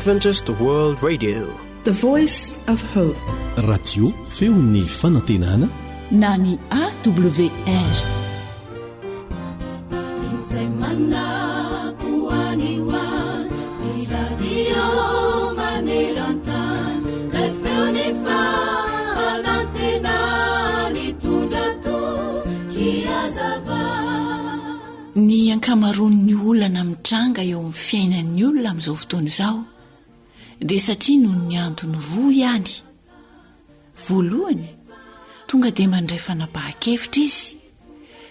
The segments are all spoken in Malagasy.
Adventist World Radio, the voice of hope. Radio feon'ny fanantenana na ny AWR. Ny ankamaroan'ny olana mitranga eo amin'ny fiainan'ny olona amin'izao fotoana izao dia satria noho ny antony roa ihany. Voalohany, tonga dia mandray fanapahan-kevitra izy,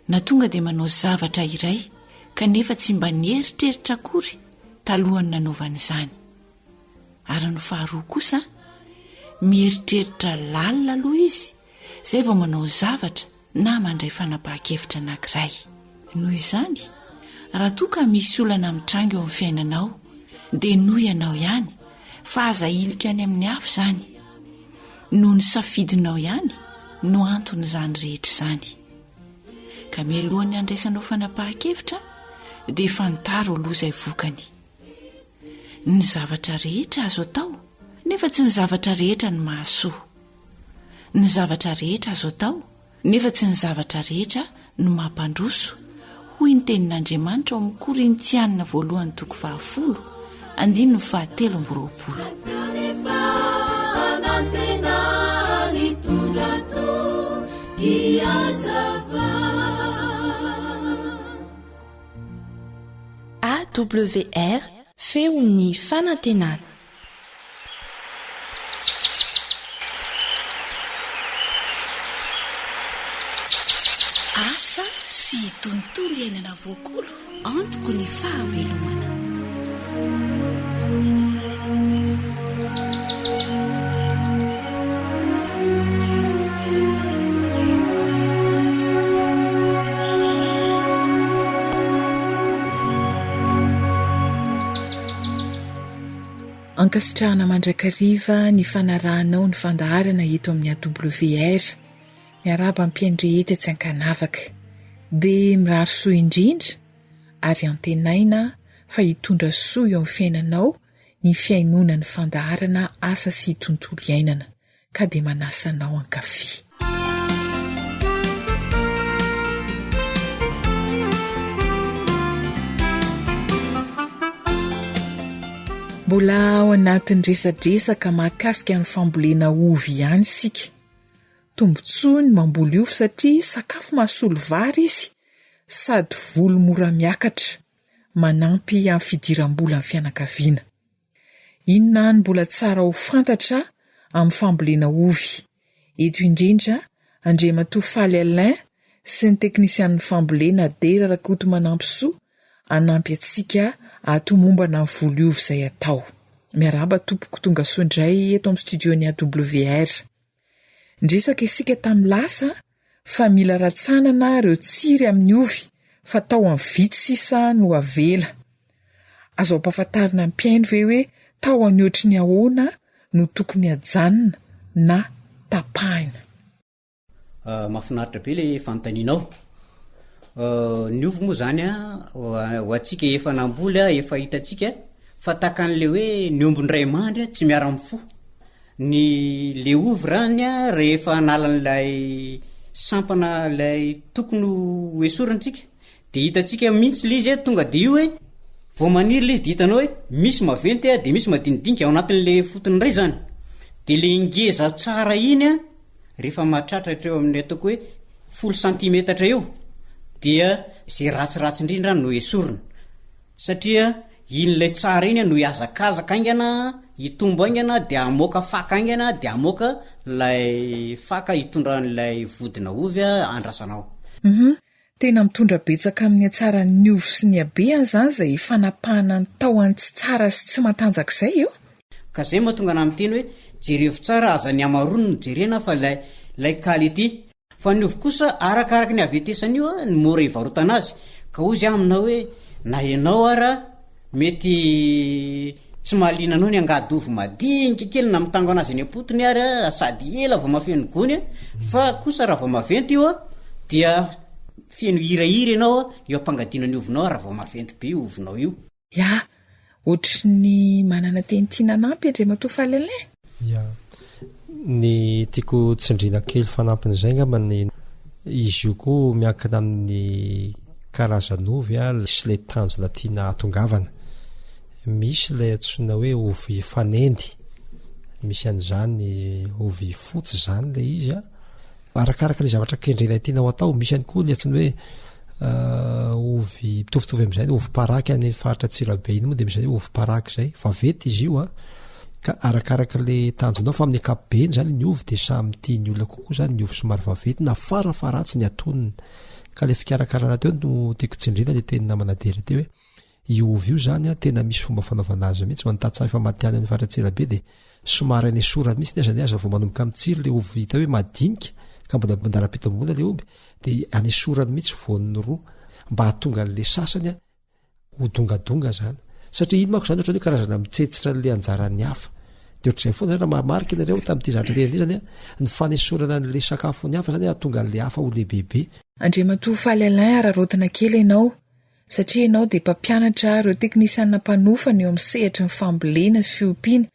na tonga dia manao zavatra iray kanefa tsy mba nieritreritra akory talohany nanaovana izany. Ary ny faharoa kosa, mieritreritra lalina aloha izy izay vao manao zavatra na mandray fanapahan-kevitra anankiray. Noho izany, raha toa ka misy olana mitranga eo amin'ny fiainanao dia noho ianao ihany fa aza ilika any amin'ny hafa izany. Noho ny safidinao ihany no antony izany rehetra izany. Ka mialohan'ny andraisanao fanapahan-kevitra dia fantaro aloha izay vokany. Ny zavatra rehetra azo atao nefa tsy ny zavatra rehetra ny mahasoa. Ny zavatra rehetra azo atao nefa tsy ny zavatra rehetra no mampandroso. Hoy ny tenin'Andriamanitra ao amin'ny Korintianina 2:17. AWR feon'ny fanantenana. Asa sy tontolo iainana voakolo antoko ny fahavelomana. Ankasitrahana mandrakariva ny fanarahanao ny fandaharana eto amin'ny AWR. Miaraba amin'ny rehetra tsy ankanavaka dia mirary soa indrindra ary antenaina fa hitondra soa eo amin'ny fiainanao ny fiainona ny fandaharana asa sy tontolo iainana ka dia manasanao ankafy. Mbola ao anatin'ny resadresaka mahakasika ny fambolena ovy ihany sika. Tombontsoa ny mamboly ovy satria sakafo mahasolo vary izy sady volo mora miakatra, manampy amin'ny fidiram-bola amin'ny fianakaviana. Inona ny mbola tsara ho fantatra amin'ny fambolena ovy? Eto indrindra Andriamatoa Faly Alain sy ny teknisian'ny fambolena Dera Rakoto Manampisoa anampy antsika ato mombana ny voly ovy izay atao. Miaraba tompoko tonga soa indray eto amin'ny studiony AWR. Ndresaka isika tamin'ny lasa fa mila ratsanana ireo tsiry amin'ny ovy fa tao amin'ny vitsy sisa no avela. Azo ampahafantarina ny mpiaino ve hoe tao any ohatry ny ahoana no tokony hajanona na tapahina? Mahafinaritra be ilay fanontanianao. Ny ovy moa izany ho antsika efa namboly efa hitantsika fa taka an'ilay hoe ny ombon-dray mandry tsy miara-mifo. Ny le ovy rany rehefa nalan'ilay sampana ilay tokony hoesorantsika dia hitantsika mihitsy le izy tonga dia io hoe vao maniry le izy dia hitanao hoe misy maventy dia misy madinidinika ao anatin'le fotony iray zany. Dia le ingeza tsara iny rehefa mahatratratra eo amin'ny ataoko hoe 10 cm eo dia izay ratsiratsy indrindra no esorina satria in'ilay tsara iny no hiazakazaka aingana, hitombo aingana dia amoaka faka aingana dia amoaka lay faka hitondran'ilay vodina ovy andrasanao. Tena mitondra betsaka amin'ny hatsaran'ny ovy sy ny habeany izany izay fanapahana ny tahony tsy tsara sy tsy matanjaka izay eo. Ka izay mahatonga na miteny hoe jerevo tsara aza ny amarony no jerena fa lay qualité. Fa ny ovy kosa arakaraka ny avetesany io ny mora hivarotana azy. Ka ozy aminao hoe na ianao ara mety tsy mahaliana anao ny angady ovy madinika kely na mitango anazy any am-potony ary sady ela vao mafeno gony fa kosa raha vao maventy io dia feno hirahira ianao eo ampangadina ny ovinao raha vao maventy be ovinao io. Ya, ohatry ny manana teny tiananampy Andriamatoa Fahalalay? Ya, ny tiako tsindriana kely fanampin'izay ngambany izy io koa miankina amin'ny karazan'ovy sy ilay tanjona tiana hatongavana. Misy ilay antsoina hoe ovy fanendy, misy an'izany ovy fotsy zany ilay izy arakaraka ilay zavatra kendrena tiana ho atao. Misy ihany koa ilay antsoina hoe ovy mitovitovy amin'izay ovy paraky amin'ny faritra Antsirabe iny moa dia misy ovy paraky izay vaventy izy io ka arakaraka ilay tanjonao fa amin'ny ankapobeny zany ny ovy dia samy tiany olona kokoa zany ny ovy somary vaventy na farafaratsy ny atonony. Ka ilay fikarakarana teo no tiako tsindriana ilay teny namana dera teo hoe io ovy io zany tena misy fomba fanaovana azy mihitsy manontatsa efa matiany amin'ny faritra Antsirabe dia somary any sorany mihitsy ny azany azy vao manomboka amin'ny tsiro ilay ovy hita hoe madinika ka mbola mandara-pito ambony ilay ovy dia any sorany mihitsy voan'ny roa mba hahatonga an'ilay sasany ho dongadonga zany satria iny manko zany ohatrany hoe karazana mitsetsitra n'ilay anjarany hafa dia ohatr'izay foana zany raha mahamarika ianareo tamin'ity zavatra teny zany ny fanesorana n'ilay sakafo ny hafa zany hahatonga an'ilay hafa ho lehibebe. Andriamatoa Fahalalay ararotina kely ianao satria ianao dia mpampianatra ireo teknisiana mpanofana eo amin'ny sehatra ny fambolena sy fiompiana.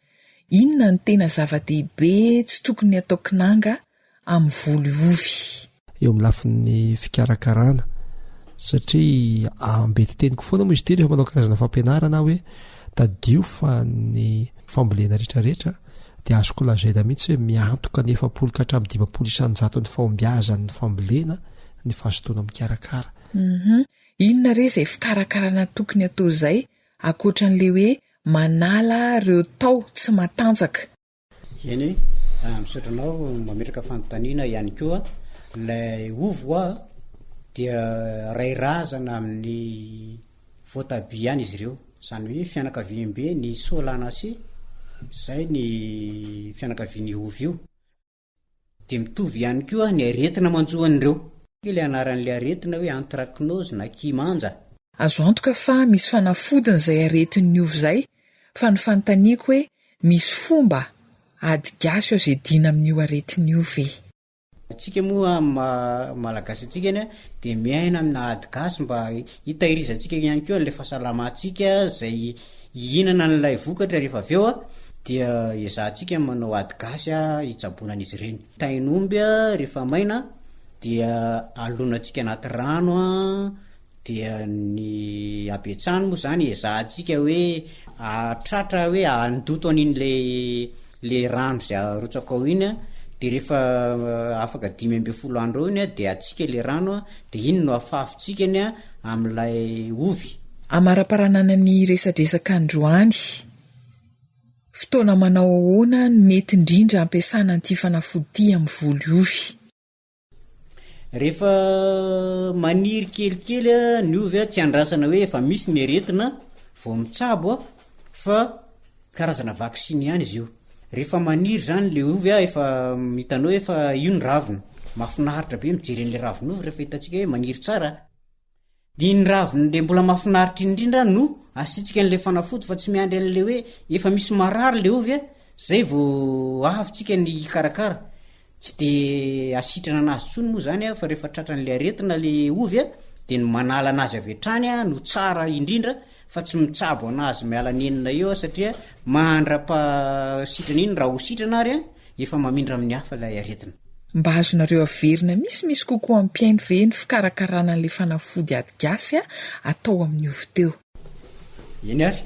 Inona ny tena zava-dehibe tsy tokony atao kinanga amin'ny volo ovy? Eo amin'ny lafin'ny fikarakarana satria ambety teniko foana moa izy ity rehefa manao karazana fampianarana hoe tadio fa ny fambolena rehetrarehetra dia azoko lazaina mihitsy hoe miantoka ny 7 ka hatramin'ny 20 isanjato ny fahombiazan'ny fambolena ny fahazotoana mikarakara. Inona re izay fikarakarana tokony atao izay ankoatran'ilay hoe manala ireo tao tsy matanjaka? Eny misotranao mametraka fanontaniana ihany koa ilay ovo dia rairazana amin'ny voatabia ihany izy ireo, izany hoe fianakaviam-be ny solanasy izay ny fianakavian'ny ovy io dia mitovy ihany koa ny aretina manjohan'ireo. Ilay anaran'ilay aretina hoe antraknose na kimanja. Azo antoka fa misy fanafodiny izay aretin'ny ovy izay fa ny fanontaniako hoe misy fomba ady gasy ao izay dina amin'io aretin'ny ovy. Atsika moa malagasy atsika dia miaina amina ady gasy mba hitahirizantsika ihany koa ilay fahasalamantsika izay hihinana n'ilay vokatra rehefa avy eo dia ezahantsika manao ady gasy hitsaboanan'izy ireny. Tainomby rehefa maina dia alonantsika anaty rano dia ny abetsany moa zany ezahantsika hoe atratra hoe andoto an'iny rano izay arotsaka ao iny dia rehefa afaka 5-10 andro iny dia atsika ilay rano dia iny no afafontsika amin'ilay ovy. Amara-paranana ny resadresaka androany, fotoana manao ahoana ny mety indrindra ampiasana an'ity fanafody amin'ny volo ovy? Rehefa maniry kelikely ny ovy tsy andrasana hoe efa misy ny aretina vao mitsabo fa karazana vaksiny ihany izy io. Rehefa maniry zany le ovy efa hitanao efa io ny ravina, mahafinaritra be mijery an'ilay ravin'ovy rehefa hitantsika hoe maniry tsara. Dia ny ravin'ilay mbola mahafinaritra indrindra no asitsika an'ilay fanafody fa tsy miandry an'ilay hoe efa misy marary le ovy zay vao avintsika ny karakara. Tsy dia asitrana anazy tsony moa zany fa rehefa tratran'ilay aretina le ovy dia ny manala anazy avy hatrany no tsara indrindra fa tsy mitsabo anazy miala nenina eo satria mandra-pasitrana iny raha ho sitrana ary efa mamindra amin'ny hafa ilay aretina. Mba azonareo averina misy kokoa amin'ny mpiaino ve ny fikarakarana an'ilay fanafody ady gasy atao amin'ny ovy teo? Eny ary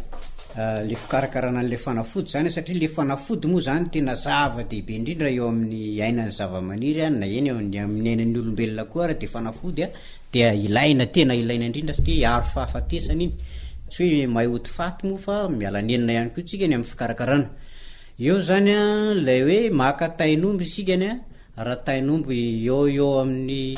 le fikarakarana an'ilay fanafody zany satria le fanafody moa zany tena zava-dehibe indrindra eo amin'ny ainan'ny zava-maniry na eny amin'ny ainan'ny olombelona koa ary dia fanafody dia tena ilaina indrindra satria aro fahafatesana iny. Tsy hoe mahay ody faty moa fa miala nenina ihany koa tsika ny amin'ny fikarakarana. Eo zany ilay hoe maka tainomby isika raha tainomby eo amin'ny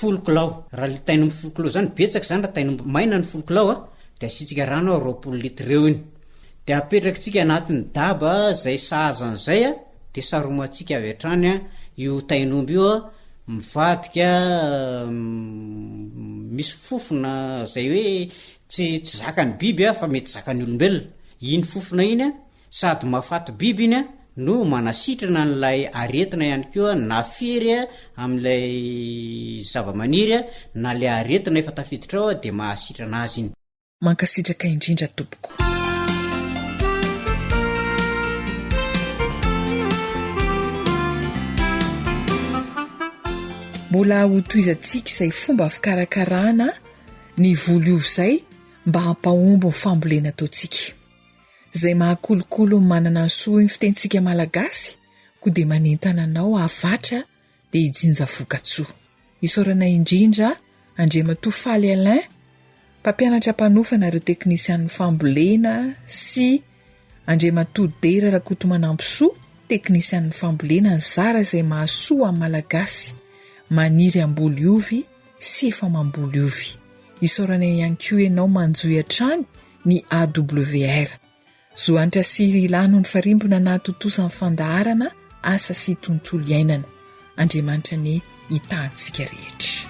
10 kilao. Raha le tainomby 10 kilao zany betsaka zany raha tainomby maina ny 10 kilao dia asitsika rano 20 litra eo iny. Dia apetrakitsika anatin'ny daba izay sahazan'izay dia saromantsika avy hatrany io tainomby io mivadika misy fofona izay hoe tsy zakan'ny biby fa mety zakan'ny olombelona. Iny fofona iny sady mahafaty biby iny no manasitrana n'ilay aretina ihany koa na firy amin'ilay zava-maniry na ilay aretina efa tafiditra ao dia mahasitrana azy iny. mankasitraka indrindra tompoko. Mbola hotoizantsika izay fomba fikarakarana ny volo izay mba hampahombo ny fambolena ataontsika. Izay mahakolokolo manana soa ny fitentsika malagasy ko dia manentana anao avatra dia hijinja vokatsoa. Isaorana indrindra Andriamatoafaly Alain, mpampianatra mpanofana ireo teknisian'ny fambolena, sy Andriamatoa Dera Rakotomanampisoa, teknisian'ny fambolena, ny zara izay mahasoa amin'ny malagasy maniry amboly ovy sy efa mamboly ovy. Isaorana ihany koa ianao manjoy hatrany ny AWR. Zohanitra siry ilano ny farimbona nahatotosa ny fandaharana asa sy tontolo iainana. Andriamanitra ny hitantsika rehetra.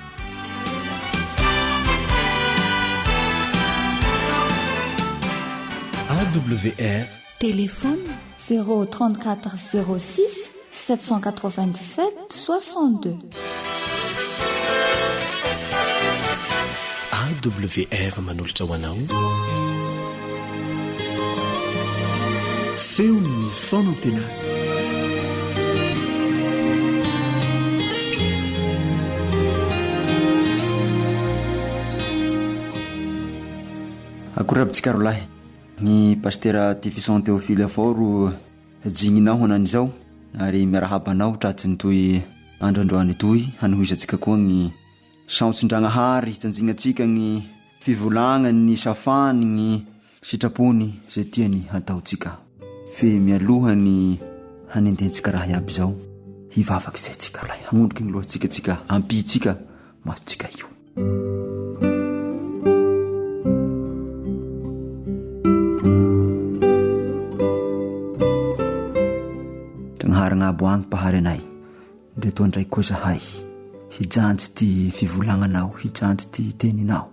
AWR téléphone 034 06 797 62. AWR manolotra ho anao feon'ny fonantenana. akorabitsika rolahy ny pastera Tifison Théophile Foro jigninao honan'izao ary miarahabanao tratsiny toy androandroany toy hanohisantsika koa ny saontsin-dragnahary hitsanjignatsika ny fivolagnany safany ny sitrapony zay tiany hataotsika fe mialohany hanententsika raha iaby zao hivavaky izay tsika rolahy hamondoky ny lohantsika tsika ampitsika masotsika io. Haragnaboagny pahary anay ndreto andray koa zahay hijanjy ty fivolagnanao, hijanjy ty teninao,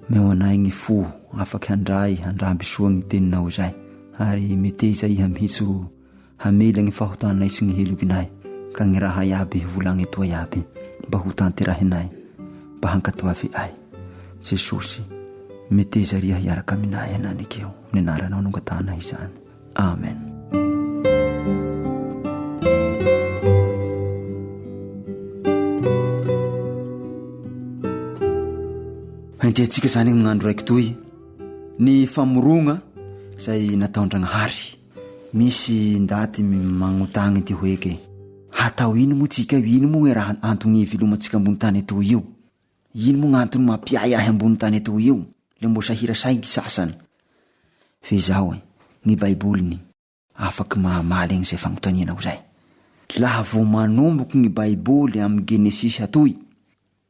meo anay ny fo afaky handramby soa ny teninao zay ary meteza iha mihitso hamela ny fahotanay sy ny helokinay ka ny raha iaby volagny etoa iaby mba ho tanterahinay mba hankatoavy ay Jesosy meteza ria hiaraka aminay ananykeo ny anaranao nongatana izany. Amen. Antiatsika zany magnandro raiky toy ny famorogna zay nataon-dragnahary. Misy ndaty magnotagny ty hoeke hatao ino mo tsika, ino mo ny raha antony filomatsika ambony tany eto io, ino mo gn'antony mampiay ahy ambony tany eto io, le mbo sahira saingy sasany. Fe zao ny baiboliny afaky mamaly egny zay fagnontanianao zay. Laha vo manomboky ny baiboly amin'ny Genesisy atoy,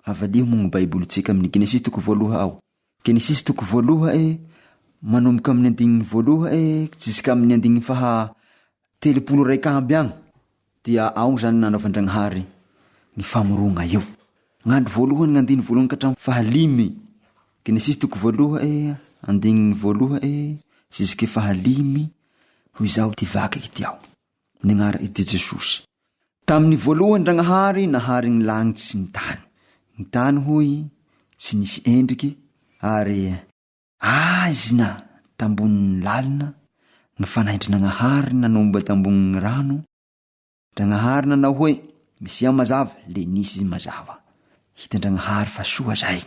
avaliho mo ny baiboly tsika amin'ny Genesisy toko voaloha ao. Genesisy toko voaloha manomboka amin'ny andigniny voaloha jiska amin'ny andigniny faha 32 amby agny dia ao zany nanaovan-dragnahary ny famorogna io. Gn'andro voalohany gn'andiny voalohany ka hatramin'ny faha 5. Genesisy toko voaloha andigniny voaloha jiska faha 5 hoy zao ty vaky ity ao. Ny agnara ity Jesosy. Tamin'ny voalohany Dragnahary nahary ny lagnitsy sy ny tany. Ny tany hoy tsy nisy endriky ary azina tambonin'ny lalina. Ny fanaindry Dragnahary nanomba tambonin'ny rano. Dragnahary nanao hoe misy mazava, le nisy mazava. Hita Dragnahary fa soa zay.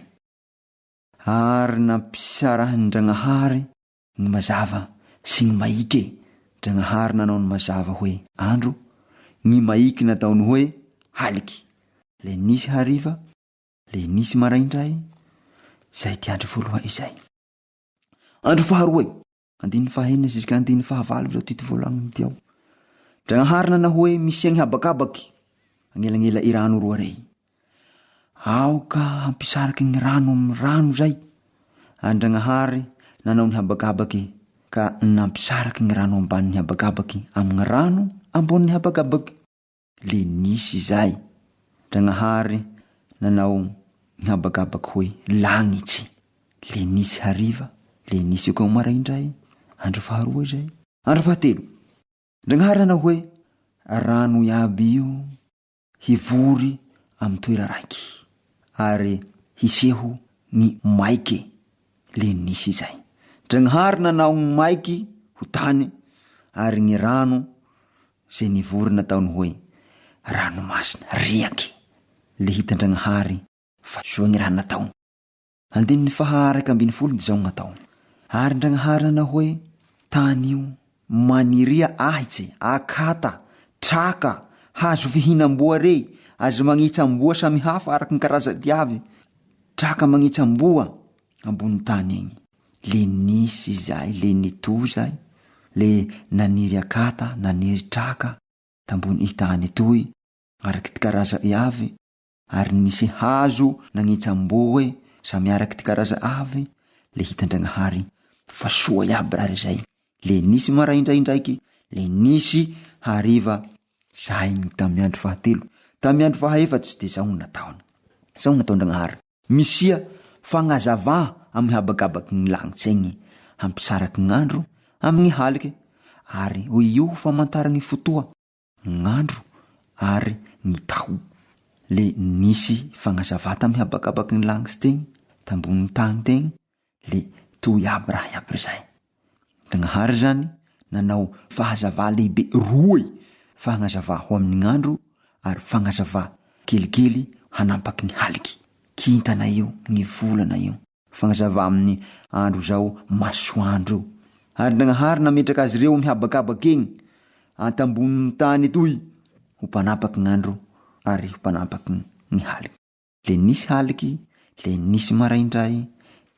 Ary nampisarahan'ny Dragnahary ny mazava sy ny maike. Dragnahary nanao ny mazava hoe andro, ny maiky nataony hoe haliky. Le nisy hariva, le nisy maraindray. Zay ty andro voaloha izay. Andro faharoa, andiny fahaenina ziska andiny fahavalo zao ty voalagniny ty ao. Dragnahary nanao hoe misy agny habakabaky agnelagnela i rano roa rey. Ao ka hampisaraky ny rano amin'ny rano zay. Dragnahary nanao ny habakabaky ka nampisaraky ny rano ambanin'ny habakabaky amin'ny rano ambon'ny habakabaky. Le nisy zay. Dragnahary nanao ny habakabaky hoe lagnitsy. Le nisy hariva, le nisy koa maraindray. Andro faharoa zay. Andro fahatelo. Dragnahary nanao hoe rano iaby io hivory amin'ny toera raiky ary hiseho ny maike. le nisy izay. Ndragnahary nanao ny maiky ho tany ary ny rano zay nivory nataony hoe ranomasina riaky. Le hitan-Dragnahary fa soa ny raha nataony. 140 zao nataony. Ary Ndragnahary nanao hoe tany io maniria ahitsy, akata, traka, hazo fihinam-boa rey, azo magnitsamboa samy hafa araky ny karazany avy, traka magnitsamboa ambony tany iny. Le nisy zay, le nito zay, le naniry akata, naniry traka tambony tany toy araky ty karaza avy, ary nisy hazo nagnitsamboa samy araky ty karaza avy. Le hitan-Dragnahary fa soa iaby raha zay. Le nisy maraindraindraiky, le nisy hariva. Zay ny tamy andro fahatelo. Tamy andro fahaefatsy de zao nataony. Zao nataon-Dragnahary misia fagnazavà amy habakabaky ny lagnitsy egny, hampisaraky gn'andro amin'ny haliky, ary ho io famantara ny fotoa, gn'andro ary ny tao. Le nisy fagnazavà tamy habakabaky ny lagnitsy tegny, tambony tany tegny, le toy aby raha iaby zay. Dragnahary zany nanao fahazavà lehibe roy, fagnazavà ho amin'ny andro ary fagnazavà kelikely hanampaky ny haliky, kintana io, ny volana io, fagnazavà amin'ny andro zao masoandro. Ary Dragnahary nametraky azy reo mihabakabaky egny antambony tany toy ho mpanapaky gn'andro ary ho mpanapaky ny haliky. Le nisy haliky, le nisy maraindray,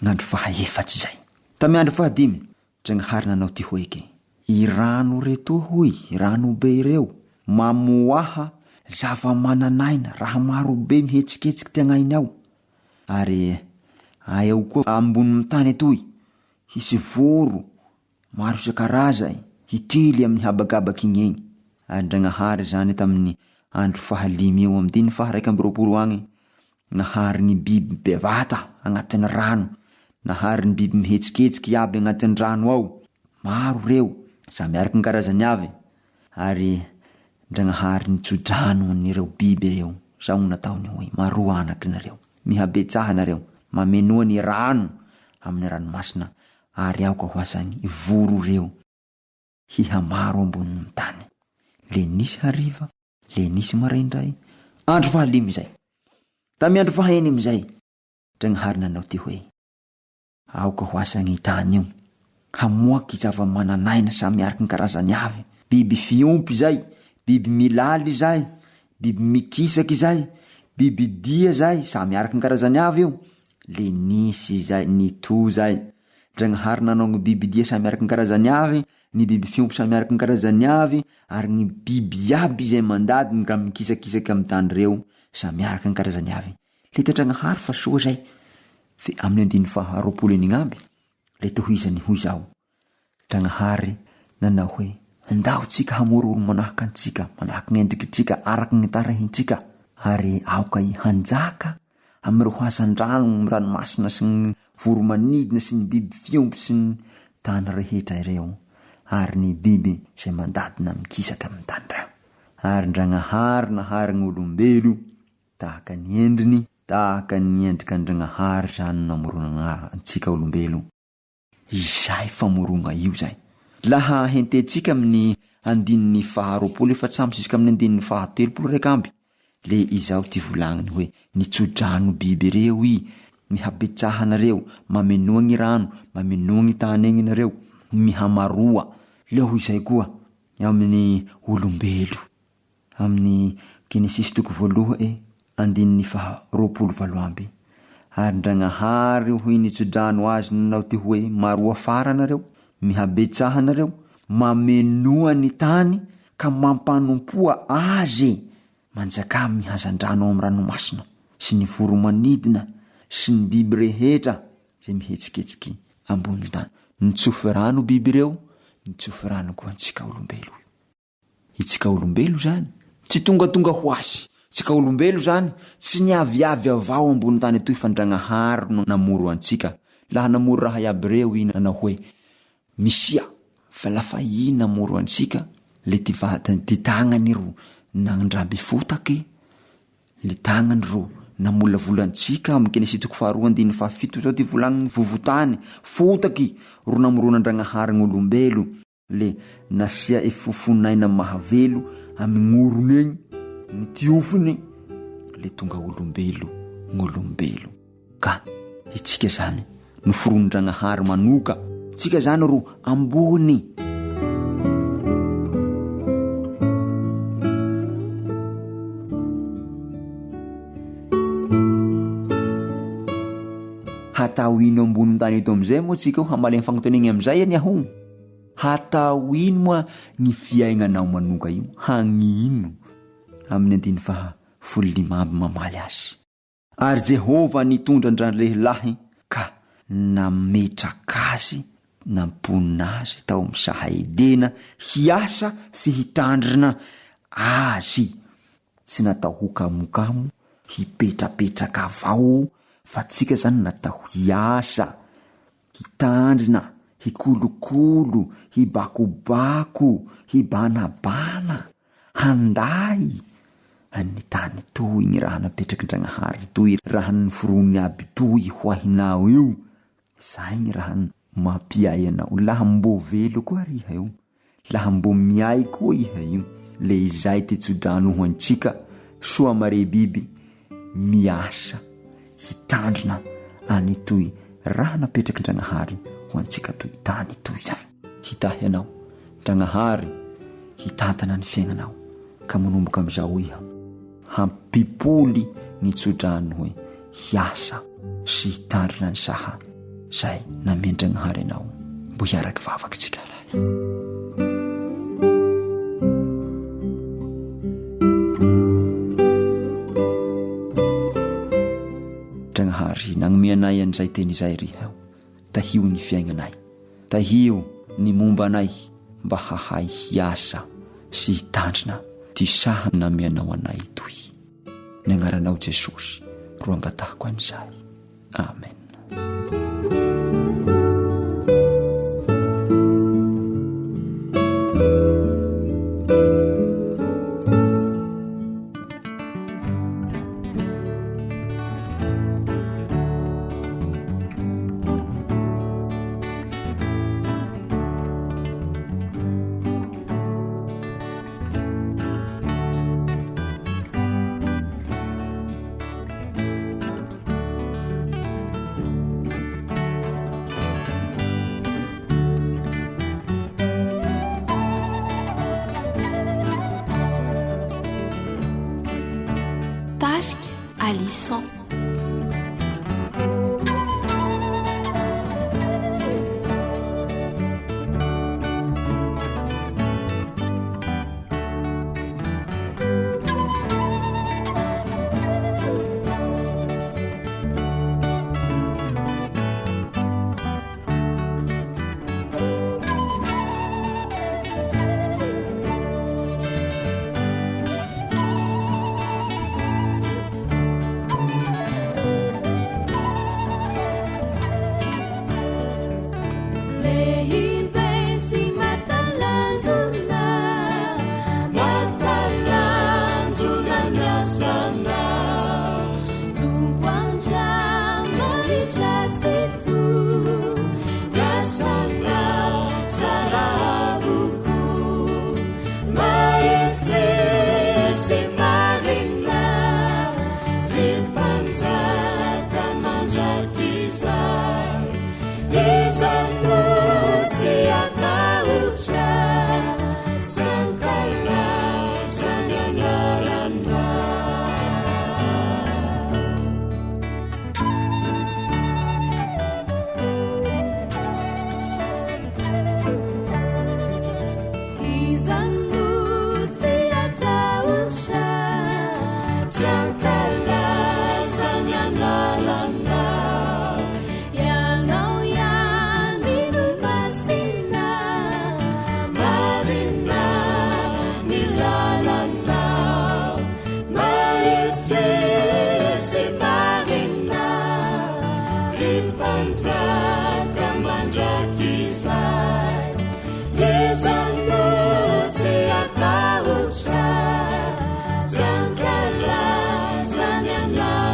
gn'andro fahaefatsy zay. Tamy andro fahadimy, Dragnahary nanao ty hoeky: i rano reto hoy, rano be reo, mamoaha zava-mananaina, raha maro be mihetsiketsiky ty agnainy ao. Ary eo koa ambony tany toy hisy voro maro isan-karaza hitily amin'ny habakabaky igny egny. Ary Dragnahary zany tamin'ny andro fahalimy eo amin'ny 120 agny, nahary ny biby bevata agnatin'ny rano, nahary ny biby mihetsiketsiky iaby agnatin'ny rano ao, maro reo samy araky ny karazany avy. Ary Dragnahary nitsodrano anireo biby reo. Zao nataony hoe maroa anaky nareo, mihabetsaha nareo, mamenoa ny rano amin'ny ranomasina, ary aoka ho asany voro reo hihamaro ambonin'ny tany. Le nisy hariva, le nisy maraindray, andro fahalimy zay. Tamy andro fahaenimy zay, Dragnahary nanao ty hoe aoka ho asany tany io hamoaky zava-mananaina samy araky ny karazany avy, biby fiompy zay, biby milaly zay, biby mikisaky zay, biby dia zay, samy araky ny karazany avy io. Le nisy zay, nito zay. Dragnahary nanao ny biby dia samy araky ny karazany avy, ny biby fiompy samy araky ny karazany avy, ary ny biby iaby zay mandady ny raha mikisakisaky amy tany reo samy araky ny karazany avy. Le Dragnahary fa soa zay. Fe amin'ny 120 aby, le tohizany hoy zao: Dragnahary nanao hoe andao tsika hamororo manahaky antsika, manahaky gn'endrikytsika araky ny tarahintsika, ary aoka hanjaka am'ireo hasan-drano, ny ranomasina sy ny voromanidina sy ny biby fiompy sy ny tany rehetra ireo, ary ny biby zay mandadina mikisaky amin'ny tany reo. Ary Dragnahary nahary gn'olombelo tahaka ny endriny, tahaka ny endriky Dragnahary zany namorona antsika olombelo. Izay famorona io zay. Laha hentetsika amin'ny 124 jusqu'à amin'ny 130 amby, le izao ty volagniny hoe nitsodrano biby reo i, mihabetsaha nareo, mamenoa ny rano, mamenoa ny tany egny nareo, mihamaroa. Leo izay koa amin'ny olombelo, amin'ny Genesis 1:27 amby. Ary Dragnahary hoy nitsodrano azy nanao ty hoe maroa fara nareo, mihabetsaha nareo, mamenoa ny tany ka mampanompoa azy manjaka amin'ny hazan-drano amin'ny ranomasina sy ny voromanidina sy ny biby rehetra zay mihetsiketsiky ambony tany. Nitsofy rano biby reo, nitsofy rano koa antsika olombelo. Itsika olombelo zany tsy tongatonga ho asy. Tsika olombelo zany tsy niaviavy avao ambony tany toy, fa Dragnahary no namoro antsika. Laha namoro raha iaby reo i nanao hoe misia, fa lafa i namoro antsika, le ty tagnany ro nandraby fotaky, le tagnany ro namolavolantsika amin'ny Genesitoko 2:7 zao ty volagniny vovotany fotaky ro namoronandragnahary gn'olombelo le nasia efofonaina mahavelo amin'orony egny ny tiofiny le tonga olombelo gn'olombelo ka itsika zany noforonandragnahary manoka tsika zany ro ambony hatao ino ambony tany eto amizay moa tsika hamalegny fagnotonegny amizay any aho hatao ino moa ny fiaignanao manoka io hagnino amin'ny 15 mamaly azy ary Jehova nitondra andralehilahy ka nametraka azy namponina azy tao amin'ny sahaidena hiasa sy hitandrina azy tsy natao hokamokamo hipetrapetraka avao fa tsika zany natao hiasa hitandrina hikolokolo hibakobako hibanabana handay any tany toy ny raha napetraky Ndragnahary toy raha niforony aby toy hoahinao io zay ny raha mampiay anao laha mbo velo koa riha io laha mbo miay koa iha io le izay tetsodrano ho antsika soa mare biby miasa hitandrina any toy raha napetraky Ndragnahary ho antsika toy tany toy zay hitahy anao Ndragnahary hitantana ny fiaignanao ka manomboka amizao iha hampipoly ny tsodrano hoe hiasa sy hitandrina ny saha zay namendragnahary anao mbo hiaraky vavaky tsika lahy Ndragnahary nagnomianay an'izay teny izay riha tahio ny fiaignanay tahio ny momba anay mba hahay hiasa sy hitandrina ty saha namianao anay toy ny agnaranao Jesosy ro angatahako an'izay amen. Alisson.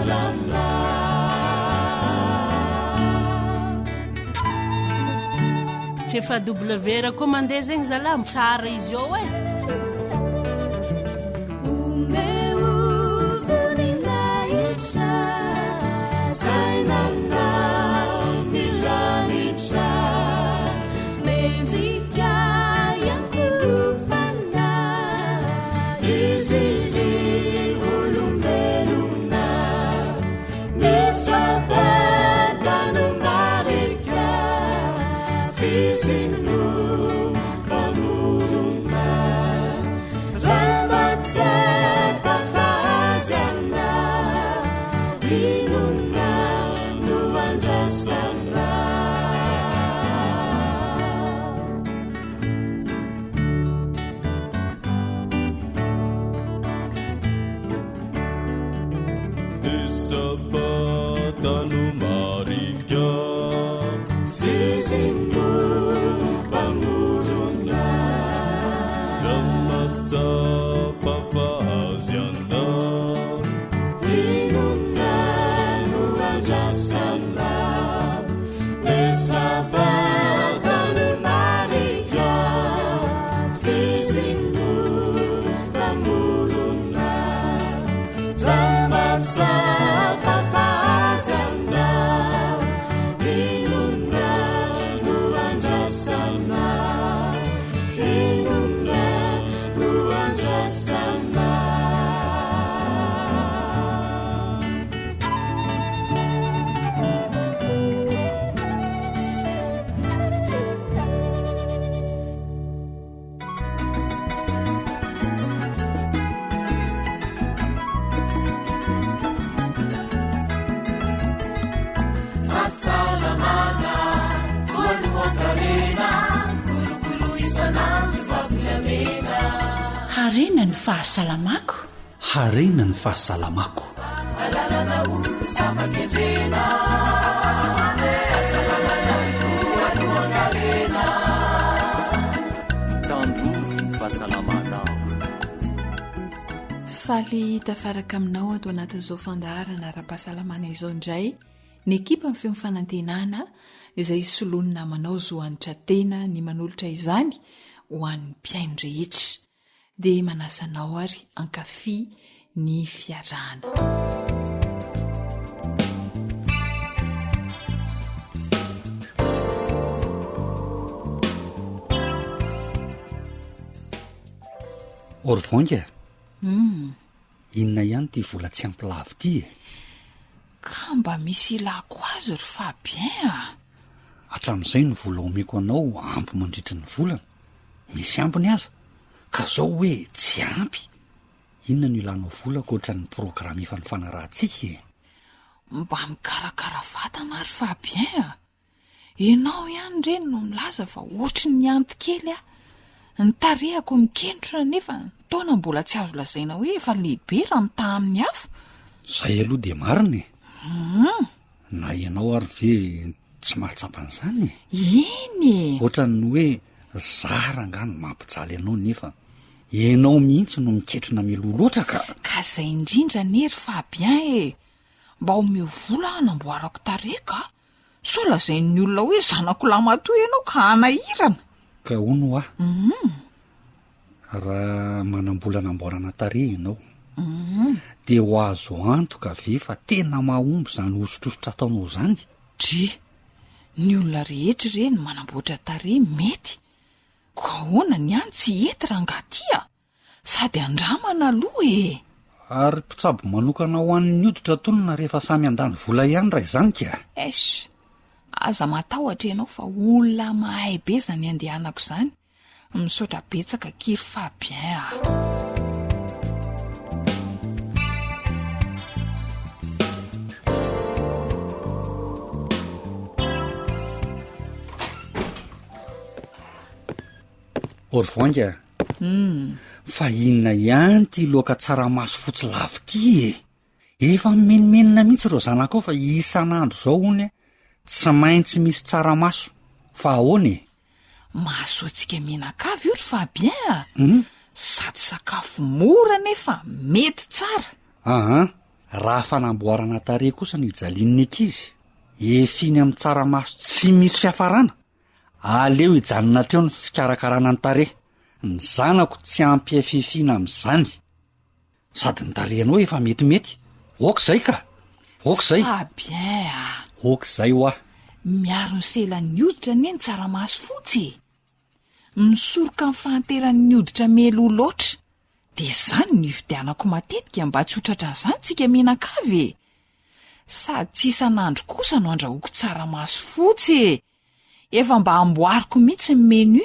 La tsy efa WR koa mandeha zegny zalamo tsara izy eo e harena ny fahasalamako harena ny fahasalamako faly tafaraka aminao ato anatin'izao fandaharana ara-pahasalamana izao indray ny ekipa ny feo fanantenana izay solonina manao zohanitra tena ny manolotra izany ho an'ny mpiaino rehetra dia manasanao ary ankafy ny fiarahana orvonga inona ihany ty vola tsy ampilavy ty e ka mba misy ilako azy ry Fabien hatramin'izay ny vola omeko anao ampy mandritra ny volana misy ampiny aza ka zao hoe tsy ampy inona no ilanao vola koatra ny programa efa ny fanarahantsika e mba mikarakara vatana ry Fabien ianao ihany reny no milaza fa ohatry ny antikely ny tarehako mikentrotra nefa taona mbola tsy azo lazaina hoe efa lehibe raha mitaha amin'ny hafa zay aloha dia marina na ianao ary ve tsy mahatsapan'izany iny ohatrany hoe zarangano mampijaly ianao nefa ianao mihitsy no miketrona miloloatra ka zay indrindra nery Fabien mba omeo vola hanamboarako tareka so lazain'ny olona hoe zanako lamatoa ianao ka hanahirana ka ono raha manambola namboarana tarehy ianao dia ho azo antoka ve fa tena mahomby zany osotrosotra ataonao zany ny olona rehetra reny manamboatra tarehy mety ka hoana ny any tsy ety raha ngatia sady andramana aloha ary mpitsabo manokana ho an'ny hoditra tonona rehefa samy andany vola ihany raha izany ka aza matahotra ianao fa olona mahay be zany andehanako izany misaotra betsaka kiry Fabien orvoanga fa inona ihany ty loaka tsaramaso fotsy lavy ty efa mimenimenina mihitsy reo zanako ao fa isan'andro zao hony tsy maintsy misy tsaramaso fa ahoana mahasoa antsika menakavy io ry Fabien sady sakafo mora nefa mety tsara raha fanamboarana tarehy kosa ny jalin'ny ankizy efiny amin'ny tsaramaso tsy misy fiafarana aleo hijanona treo ny fikarakarana ny tare ny zanako tsy ampiafifiana am'izany sady ny tarehanao efa metimety okizay ka okizay bien okizay ho ah miaro ny selan'ny hoditra ny eny tsaramaso fotsy misoroka ny fahanteran'ny hoditra melo loatra de zany ny ividianako matetika mba tsy hotratra n'izany tsika mihinan-kavy sady tsy isan'andro kosa no andrahoako tsaramaso fotsy efa mba amboariko mihitsy ny menu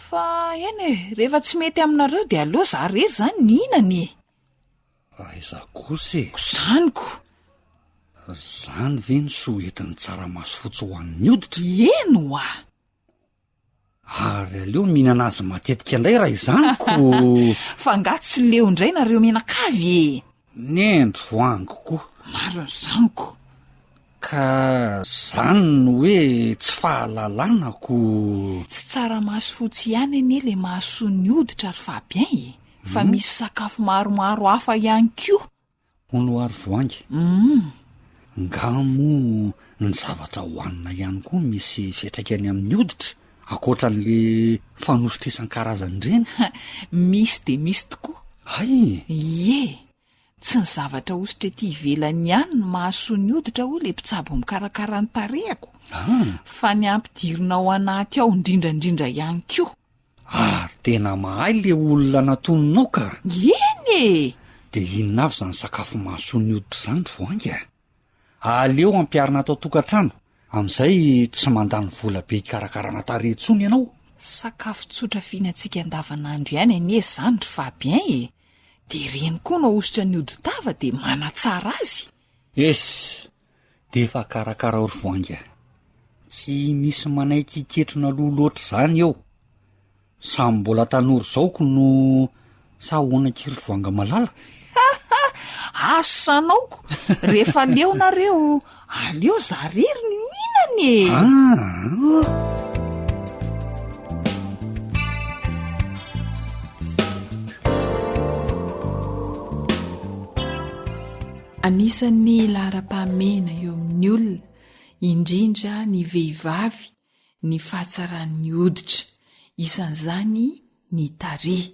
fa eny rehefa tsy mety aminareo de aleo za rery zany ny hinany aiza kosa zaniko zany ve ny soetin'ny tsaramaso fotsy ho an'ny hoditra eno ary aleo mihinana azy matetika indray raha izaniko fa nga tsy leo indray nareo mihinan-kavy nendro voango koa maro ny zaniko ka zany no hoe tsy fahalalanako tsy tsaramaso fotsy ihany eny le mahasoa ny hoditra ary fa bien fa misy sakafo maromaro hafa ihany koa hono ary voangy ngamo ny zavatra hohanina ihany koa misy fiatraikany amin'ny hoditra akoatran'le fanositra isan-karazany reny misy de misy tokoa ay tsy ny zavatra ositra ety ivelany ihany no mahasoa ny hoditra ho le mpitsabo mikarakara ny tarehako fa ny ampidirina ao anaty ao indrindrandrindra ihany koa ary tena mahay le olona natoninao ka eny de inona avy zany sakafo mahasoa ny hoditra zany voangy aleo ampiarina atao tokantrano am'izay tsy mandany vola be hikarakarana tarehy tsony ianao sakafo tsotra fihinantsika andavanandro ihany anie zany fa bien de reny koa no ositra ny hoditava de manatsara azy esy de efa karakara ory voangy tsy misy manaiky ketrona loha loatra zany eo samy mbola tanora zaoko no sahoana kiry voanga malala asanaoko rehefa leo nareo aleo za rery ny hinany anisan'ny lahara-pahamehana eo amin'ny olona indrindra ny vehivavy ny fahatsaran'ny hoditra isan'izany ny tarehy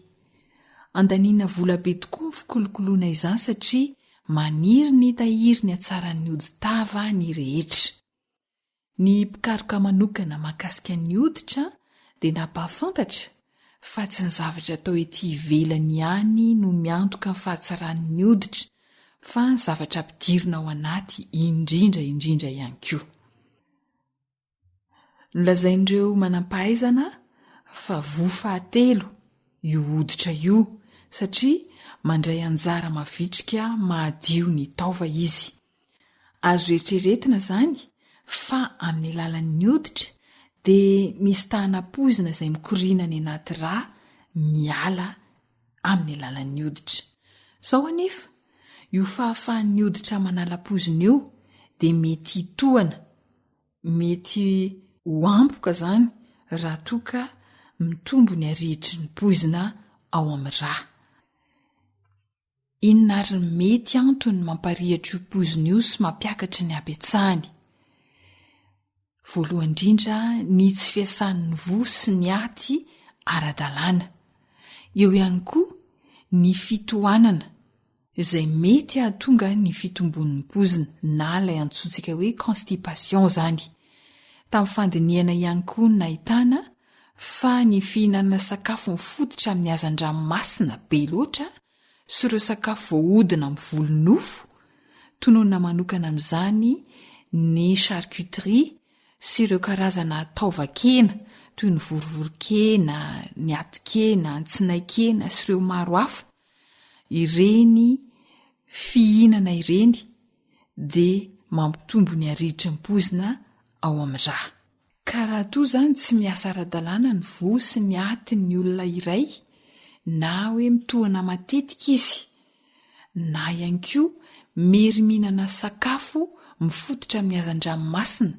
andaniana vola be tokoa ny fikolokoloana izany satria maniry ny tahiry ny hatsaran'ny hoditava ny rehetra ny mpikaroka manokana mahakasika ny hoditra dia napahafantatra fa tsy ny zavatra atao ety ivelany ihany no miantoka ny fahatsaran'ny hoditra fa ny zavatra ampidirina ao anaty indrindra ihany koa nolazain'ireo manam-pahaizana fa voafahatelo io hoditra io satria mandray anjara mavitrika mahadio ny taova izy azo eritreretina zany fa amin'ny alalan'ny hoditra dia misy tahanam-pozina izay mikoriana ny anaty rà miala amin'ny alalan'ny hoditra sao anefa io fahafahan'ny hoditra manala-pozina io dia mety hitohana mety ho ampoka zany raha toka mitombo ny arihitry ny pozina ao amin'ny rà inona ary ny mety antony mamparihatra io pozina io sy mampiakatra ny habetsahany voalohany indrindra ny tsy fiasan'ny voa sy ny aty ara-dalàna eo ihany koa ny fitohanana izay mety ahatonga ny fitombon'ny pozina na ilay antsointsika hoe constipation zany tamin'ny fandinihana ihany koa ny nahitana fa ny fihinana sakafo mifototra amin'ny hazan-dranomasina be loatra sy ireo sakafo voahodina amin'ny volonofo tononona manokana amin'izany ny charcuterie sy ireo karazana taovan-kena toy ny vorovorokena ny atikena ny tsinaikena sy ireo maro hafa ireny fihinana ireny dia mampitombo ny arihitry ny pozina ao amin'ny rà ka raha toa zany tsy miasa ara-dalàna ny voa sy ny aty ny olona iray na hoe mitohana matetika izy na ihany koa mery mihinana sakafo mifototra amin'ny hazan-dranomasina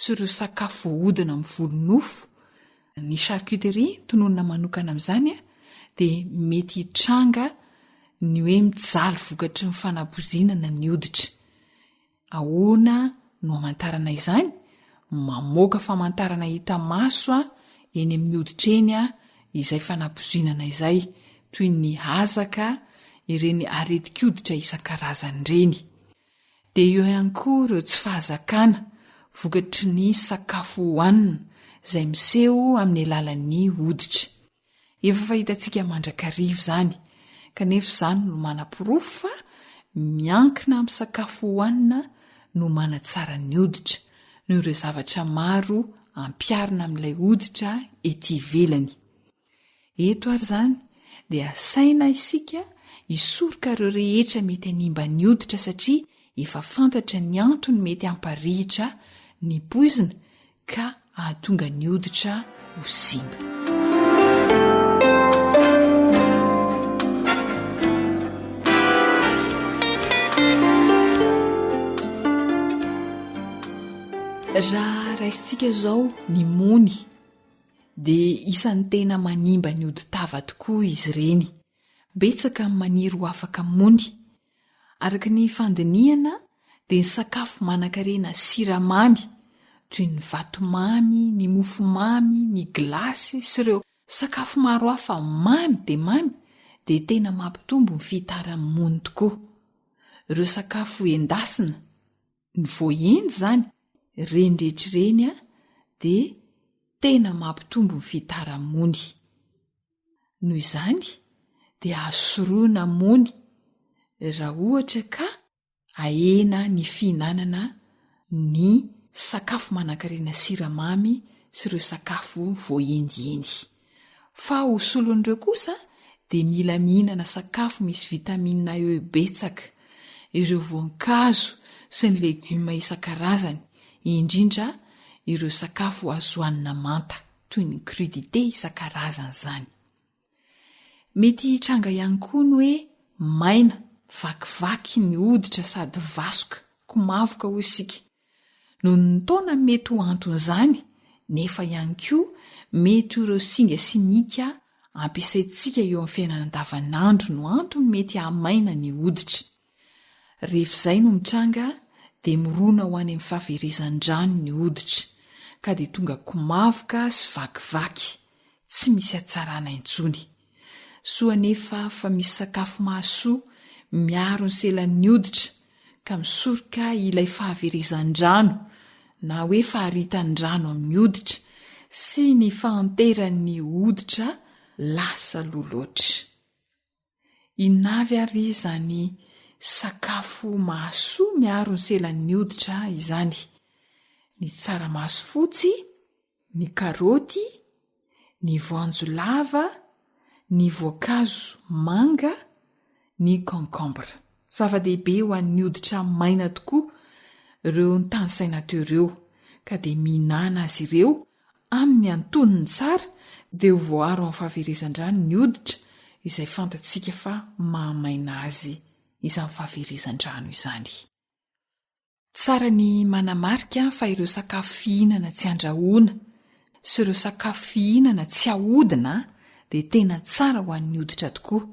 sy ireo sakafo voahodina amin'ny volonofo ny charcuterie tononona manokana amin'izany dia mety hitranga ny hoe mijaly vokatry ny fanabozinana ny hoditra ahoana no hamantarana izany mamoaka famantarana hita maso eny amin'ny hoditra eny izay fanapozinana izay toy ny hazaka ireny aretin-koditra isan-karazany reny. Dia eo ihany koa ireo tsy fahazakana vokatry ny sakafo hohanina izay miseho amin'ny alalan'ny hoditra. Efa fahitantsika mandrakarivo izany, kanefa izany no manam-porofo fa miankina amin'ny sakafo hohanina no manatsara ny hoditra no ireo zavatra maro ampiarina amin'ilay hoditra ety ivelany. Eto ary izany dia asaina isika hisoroka ireo rehetra mety hanimba ny hoditra satria efa fantatra ny antony mety hamparihitra ny poizina ka ahatonga ny hoditra ho simba. Raha raisitsika izao ny mony dia isan'ny tena manimba ny hoditava tokoa izy ireny. Betsaka maniry ho afaka mony. Araka ny fandinihana dia ny sakafo manan-karena siramamy toy ny vatomamy, ny mofomamy, ny glasy sy ireo sakafo maro hafa mamy dia tena mampitombo ny fihitaran'ny mony tokoa. Ireo sakafo endasina, ny voaendy izany, reny rehetrareny dia tena mampitombo ny fihitaran'ny mony. Noho izany dia asoroana mony raha ohatra ka ahena ny fihinanana ny sakafo manan-karena siramamy sy ireo sakafo voaendiendy. Fa ho solon'ireo kosa dia mila mihinana sakafo misy vitamina E betsaka, ireo voankazo sy ny legioma isan-karazany, indrindra ireo sakafo azo hohanina manta toy ny crudité isan-karazany izany. Mety hitranga ihany koa ny hoe maina, vakivaky ny hoditra sady vasoka, komavoka ho isika. Noho ny taona mety ho anton'izany, nefa ihany koa mety ireo singa simika ampiasaintsika eo amin'ny fiainana andavanandro no antony mety hamaina ny hoditra. Rehefa izay no mitranga dia mirona ho any amin'ny fahaverizan-drano ny hoditra, ka dia tonga komavoka sy vakivaky, tsy misy hatsarana intsony. Soa nefa fa misy sakafo mahasoa miaro ny selan'ny hoditra ka misoroka ilay fahaverizan-drano na hoe faharitan-drano amin'ny hoditra sy ny fahanteran'ny hoditra lasa loloatra. Inavy ary izany sakafo mahasoa miaro ny selan'ny hoditra izany: ny tsaramaso fotsy, ny karaoty, ny voanjolava, ny voankazo manga, ny concombre. Zava-dehibe ho an'ny hoditra maina tokoa ireo ny tanisaina teo ireo, ka dia mihinana azy ireo amin'ny antonony tsara dia ho voaro amin'ny fahaverizan-drano ny hoditra izay fantatsika fa mahamaina azy izany fahaverizan-drano izany. Tsara ny manamarika fa ireo sakafo fihinana tsy andrahoana sy ireo sakafo fihinana tsy ahodina dia tena tsara ho an'ny hoditra tokoa.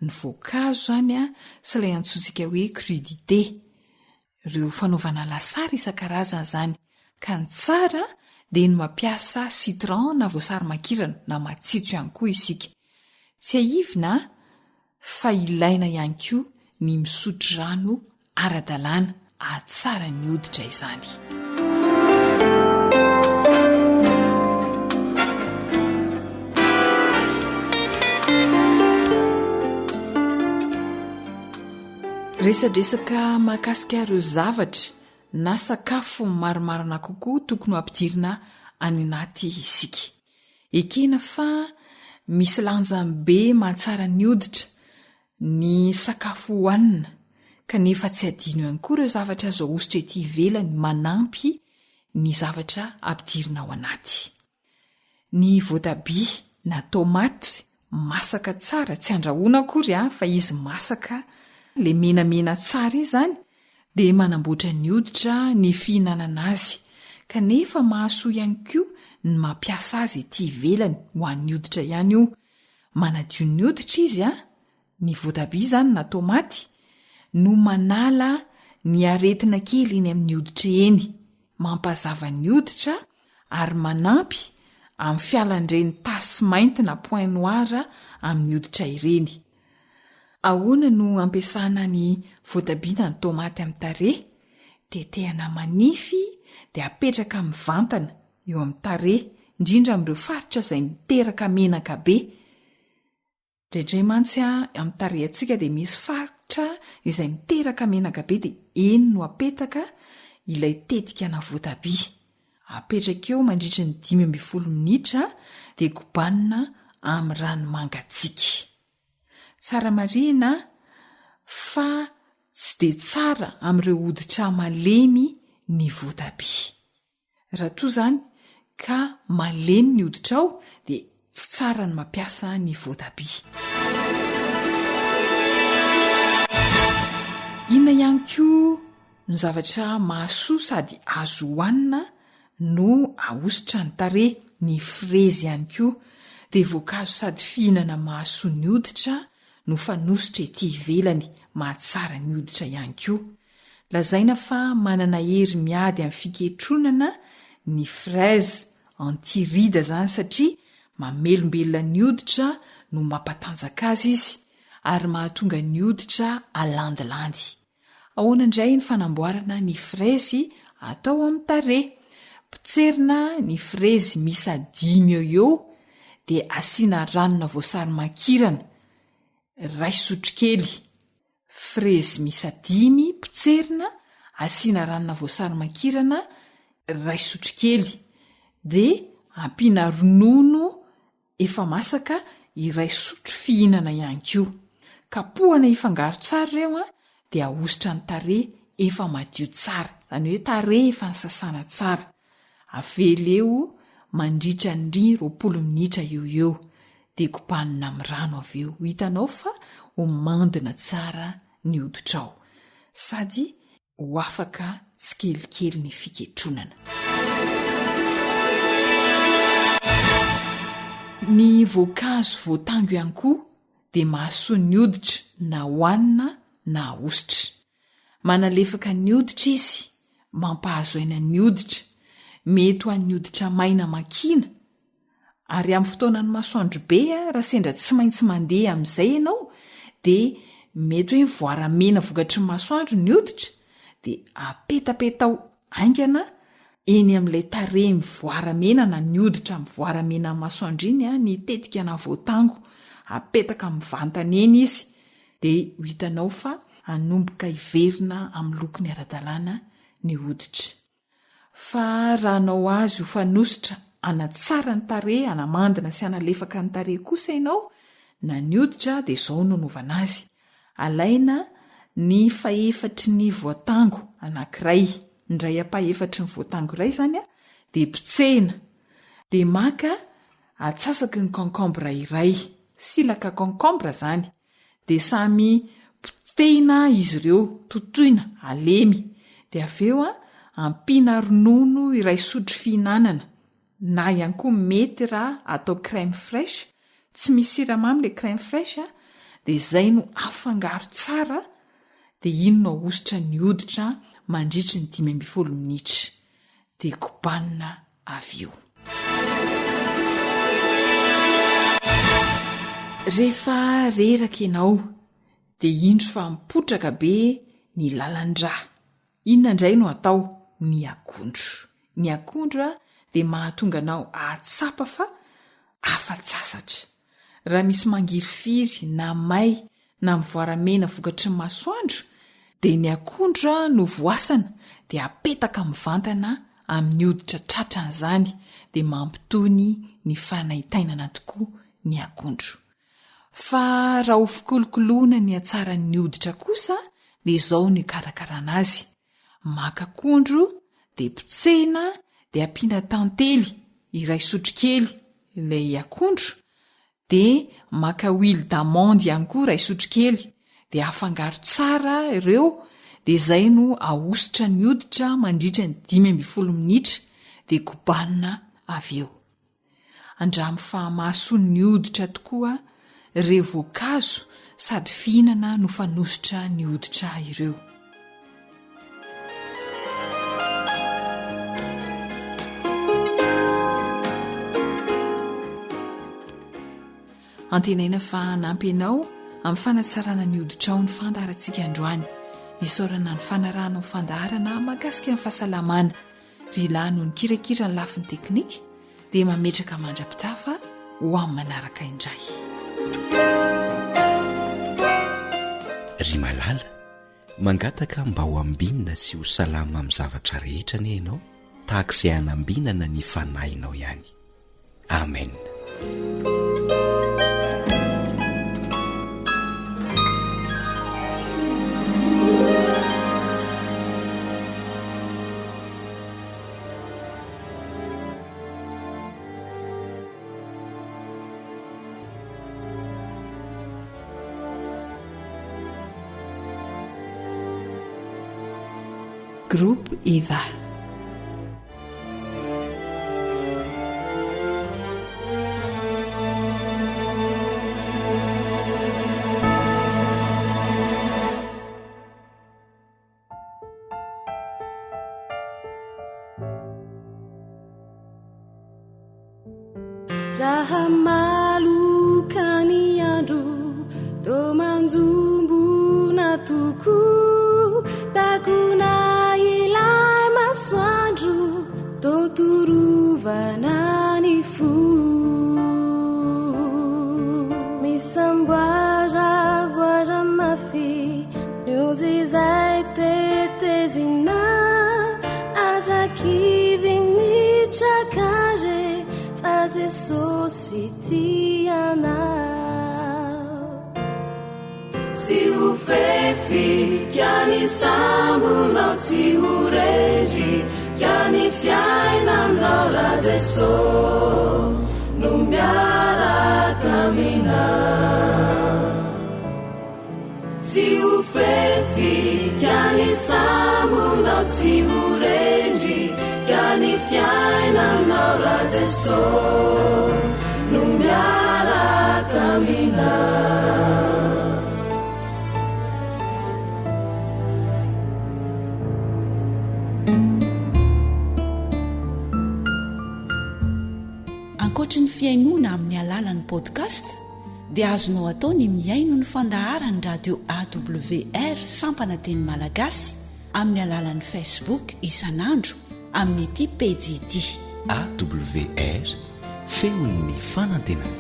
Ny voankazo izany sy ilay antsointsika hoe crudité, ireo fanaovana lasary isan-karazana izany, ka ny tsara dia ny mampiasa citron na voasary makirana na matsitso ihany koa isika. Tsy aivina fa ilaina ihany koa ny misotro rano ara-dalàna ahatsara ny hoditra izany. Resadresaka mahakasika ireo zavatra na sakafo maromarona kokoa tokony ho ampidirina any anaty isika. Ekena fa misy lanjany be mahatsara ny hoditra ny sakafo hohanina, kanefa tsy adino ihany koa ireo zavatra azo ahositra ety ivelany manampy ny zavatra ampidirina ao anaty. Ny voatabia na tomaty masaka tsara, tsy andrahoana akory fa izy masaka, le menamena tsara izany dia manamboatra ny hoditra ny fihinanana azy, kanefa mahasoa ihany koa ny mampiasa azy ety ivelany ho an'ny hoditra ihany io. Manadio ny hoditra izy ny voatabia izany na tomaty no manala ny aretina kely eny amin'ny hoditra eny, mampazava ny hoditra ary manampy amin'ny fialandreny tasy mainty na point noira amin'ny hoditra ireny. Ahoana no ampiasana ny voatabia ny tomaty amin'ny tarehy? Tetehana manify dia apetraka amin'ny vantana eo amin'ny tarehy, indrindra amin'ireo faritra izay miteraka menaka be. Indray mantsy amin'ny tarehy antsika dia misy faritra izay miteraka menaka be dia eny no apetaka ilay tetika na voatabia. Apetraka eo mandritra ny 15 minitra dia kobanina amin'ny rano mangatsiaka. Tsara marina fa tsy dia tsara amin'ireo hoditra malemy ny voatabia. Raha toa izany ka malemy ny hoditra ao dia tsy tsara ny mampiasa ny voatabia. Inona ihany koa ny zavatra mahasoa sady azo hohanina no ahositra ny tarehy? Ny frezy ihany koa dia voankazo sady fihinana mahasoa ny hoditra no fanositra ety ivelany, mahatsara ny hoditra ihany koa. Lazaina fa manana hery miady amin'ny fiketronana ny fraise antirida izany satria mamelombelona ny hoditra no mampatanjaka azy izy ary mahatonga ny hoditra alandilandy. Ahoana indray ny fanamboarana ny fraise atao amin'ny tarehy? Potserina ny fraise misa 5 eo dia asiana ranona voasary makirana 2 sotrokely. Fraise misa 5 potserina, asiana ranona voasary makirana 2 sotrokely dia ampiana ronono efa masaka 2 sotro fihinana ihany koa. Kapohana ifangaro tsara ireo dia ahositra ny tarehy efa madio tsara, izany hoe tarehy efa nisasana tsara. Avela eo mandritra ny 20 minitra eo dia kobanina amin'ny rano avy eo. Hitanao fa ho mandina tsara ny hoditra ao sady ho afaka tsikelikely ny fiketronana. Ny voankazo voatango ihany koa dia mahasoa ny hoditra na hohanina na ahositra. Manalefaka ny hoditra izy, mampahazo aina ny hoditra, mety ho an'ny hoditra maina makina. Ary amin'ny fotoanany masoandro be raha sendra tsy maintsy mandeha amin'izay ianao dia mety hoe voaramena vokatry ny masoandro ny hoditra dia apetapetao aingana eny amin'ilay tarehy mivoaramena na ny hoditra mivoaramena amin'ny masoandro iny ny tetika na voatango, apetaka amin'ny vantana eny izy dia hitanao fa anomboka hiverina amin'ny lokony ara-dalàna ny hoditra. Fa raha anao azy ho fanositra anatsara ny tarehy, anamandina sy analefaka ny tarehy kosa ianao na ny hoditra dia izao no anaovana azy. Alaina ny fahefatry ny voatango anankiray, indray apahefatry ny voatango iray izany dia potsehina, dia maka atsasaky ny concombre iray, silaka concombre izany, dia samy potehina izy ireo, totoina, alemy, dia avy eo ampiana ronono 2 sotro fihinanana, na ihany koa mety raha atao crème fraîche, tsy misy siramamy ilay crème fraîche dia izay no afangaro tsara dia iny no ahositra ny hoditra mandritra ny 15 minitra dia kobanina avy eo. Rehefa reraka ianao dia indro fa mipotraka be ny lalan-drà. Inona indray no atao? Ny akondro. Ny akondro dia mahatonga anao ahatsapa fa afa-tsasatra. Raha misy mangirifiry na may na mivoaramena vokatry ny masoandro dia ny akondro no voasana dia apetaka amin'ny vantana amin'ny hoditra tratran'izany dia mampitony ny fanaitainana tokoa ny akondro. Fa raha ho fikolokoloana ny hatsaran'ny hoditra kosa dia izao ny karakarana azy. Maka akondro dia potsehina dia ampiana tantely 2 sotrokely ilay akondro dia maka huile d'amande ihany koa 2 sotrokely dia afangaro tsara ireo dia izay no ahositra ny hoditra mandritra ny 15 minitra dia kobanina avy eo. Andramy fa mahasoa ny hoditra tokoa ireo voankazo sady fihinana no fanositra ny hoditra ireo. antenaina fa nampy ianao amin'ny fanatsarana ny oditra ao ny fandaharantsika androany nisaorana ny fanarahana ny fandaharana mahakasika amin'ny fahasalamana ry lahy no ny kirakira ny lafin'ny teknika dia mametraka mandra-pitafa ho amin'ny manaraka indray ry malala mangataka mba ho ambinina sy ho salama amin'ny zavatra rehetra ne ianao tahaka izay hanambinana ny fanahinao ihany amen. Groupe Eva. Raha malokany andro do manjombona toko takona ilay masoandro do torovana ny fo misamboara voara mafy miozy izay tetezina azakivy mitrakaze fa Jesosy tianao tsy ho fefy kiany sambonao tsy ho rendry kiany fiainanao ra Jesosy no miaraka aminao tsy ho fefy kiany sambonao tsy ho rendry kiany fiainanao ra Jesosy no miaraka aminao ankoatra ny fiainoana amin'ny alalan'ny podcast dia azonao atao ny miaino ny fandaharany radio AWR sampana teny malagasy amin'ny alalan'ny Facebook isanandro amin'ny ity pejy ity AWR feon'ny fanantenana.